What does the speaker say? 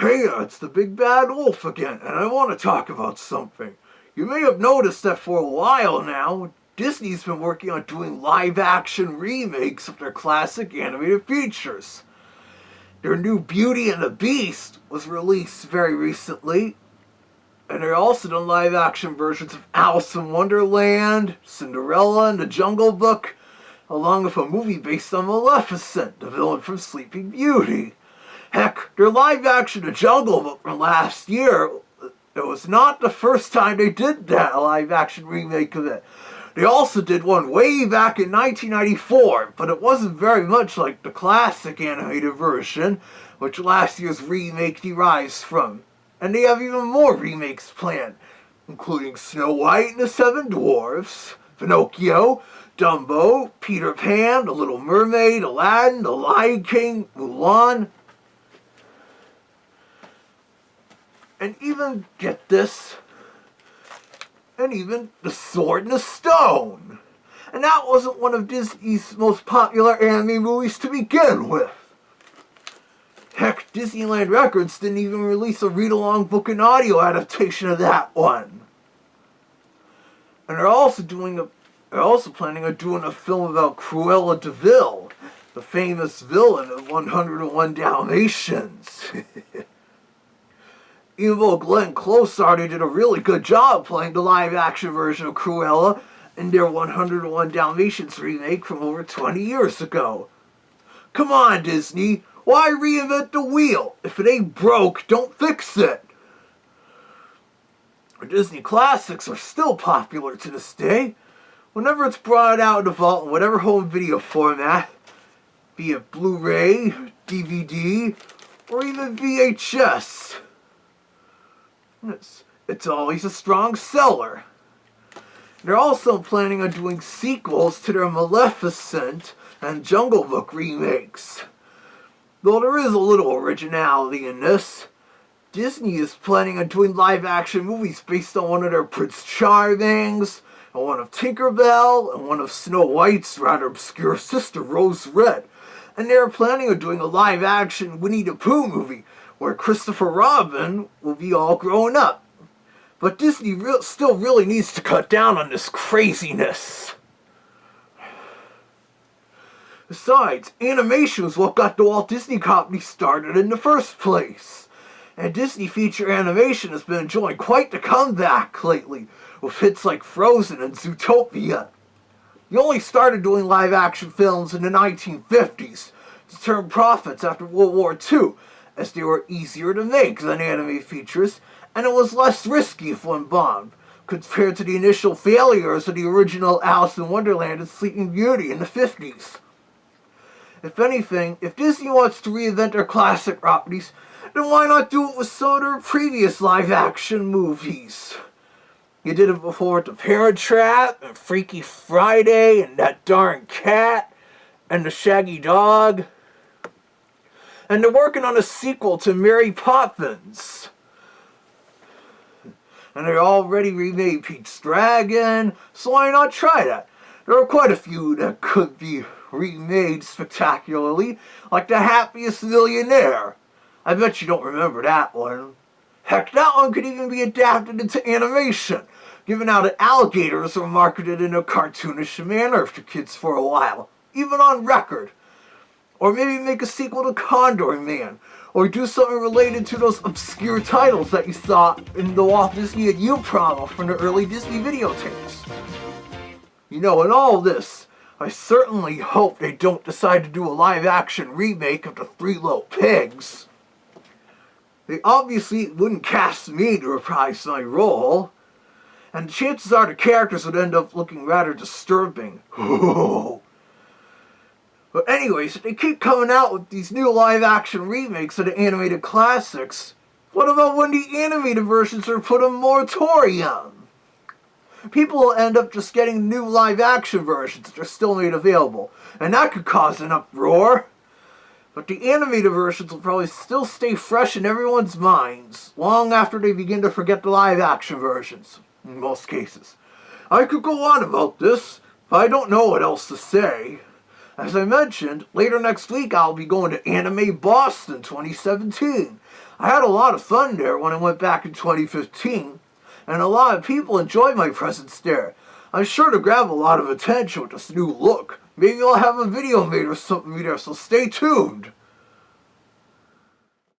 Hey, it's the big bad wolf again, and I want to talk about something. You may have noticed that for a while now, Disney's been working on doing live-action remakes of their classic animated features. Their new Beauty and the Beast was released very recently, and they're also done live-action versions of Alice in Wonderland, Cinderella, and The Jungle Book, along with a movie based on Maleficent, the villain from Sleeping Beauty. Heck, their live-action The Jungle Book from last year, it was not the first time they did that, a live-action remake of it. They also did one way back in 1994, but it wasn't very much like the classic animated version, which last year's remake derives from. And they have even more remakes planned, including Snow White and the Seven Dwarfs, Pinocchio, Dumbo, Peter Pan, The Little Mermaid, Aladdin, The Lion King, Mulan, and even, get this, and even The Sword and the Stone. And that wasn't one of Disney's most popular anime movies to begin with. Heck, Disneyland Records didn't even release a read-along book and audio adaptation of that one. And they're also planning on doing a film about Cruella De Vil, the famous villain of 101 Dalmatians. Even though Glenn Close already did a really good job playing the live-action version of Cruella in their 101 Dalmatians remake from over 20 years ago. Come on, Disney, why reinvent the wheel? If it ain't broke, don't fix it. Disney classics are still popular to this day. Whenever it's brought out in the vault in whatever home video format, be it Blu-ray, DVD, or even VHS, it's always a strong seller. They're also planning on doing sequels to their Maleficent and Jungle Book remakes. Though there is a little originality in this, Disney is planning on doing live-action movies based on one of their Prince Charmings, and one of Tinkerbell, and one of Snow White's rather obscure sister, Rose Red. And they're planning on doing a live-action Winnie the Pooh movie, where Christopher Robin will be all grown up. But Disney still really needs to cut down on this craziness. Besides, animation was what got the Walt Disney Company started in the first place. And Disney feature animation has been enjoying quite the comeback lately, with hits like Frozen and Zootopia. They only started doing live-action films in the 1950s to turn profits after World War II, as they were easier to make than anime features, and it was less risky if one bombed, compared to the initial failures of the original Alice in Wonderland and Sleeping Beauty in the 50s. If anything, if Disney wants to reinvent their classic properties, then why not do it with some of their previous live-action movies? You did it before with The Parent Trap, and Freaky Friday, and That Darn Cat, and The Shaggy Dog. And they're working on a sequel to Mary Poppins. And they already remade Pete's Dragon, so why not try that? There are quite a few that could be remade spectacularly, like The Happiest Millionaire. I bet you don't remember that one. Heck, that one could even be adapted into animation, given how the alligators were marketed in a cartoonish manner for kids for a while, even on record. Or maybe make a sequel to Condor Man, or do something related to those obscure titles that you saw in the Walt Disney and You promo from the early Disney videotapes. You know, in all this, I certainly hope they don't decide to do a live-action remake of The Three Little Pigs. They obviously wouldn't cast me to reprise my role, and the chances are the characters would end up looking rather disturbing. But anyways, if they keep coming out with these new live-action remakes of the animated classics, what about when the animated versions are put on moratorium? People will end up just getting new live-action versions that are still made available, and that could cause an uproar. But the animated versions will probably still stay fresh in everyone's minds, long after they begin to forget the live-action versions, in most cases. I could go on about this, but I don't know what else to say. As I mentioned, later next week I'll be going to Anime Boston 2017. I had a lot of fun there when I went back in 2015, and a lot of people enjoyed my presence there. I'm sure to grab a lot of attention with this new look. Maybe I'll have a video made or something there, so stay tuned.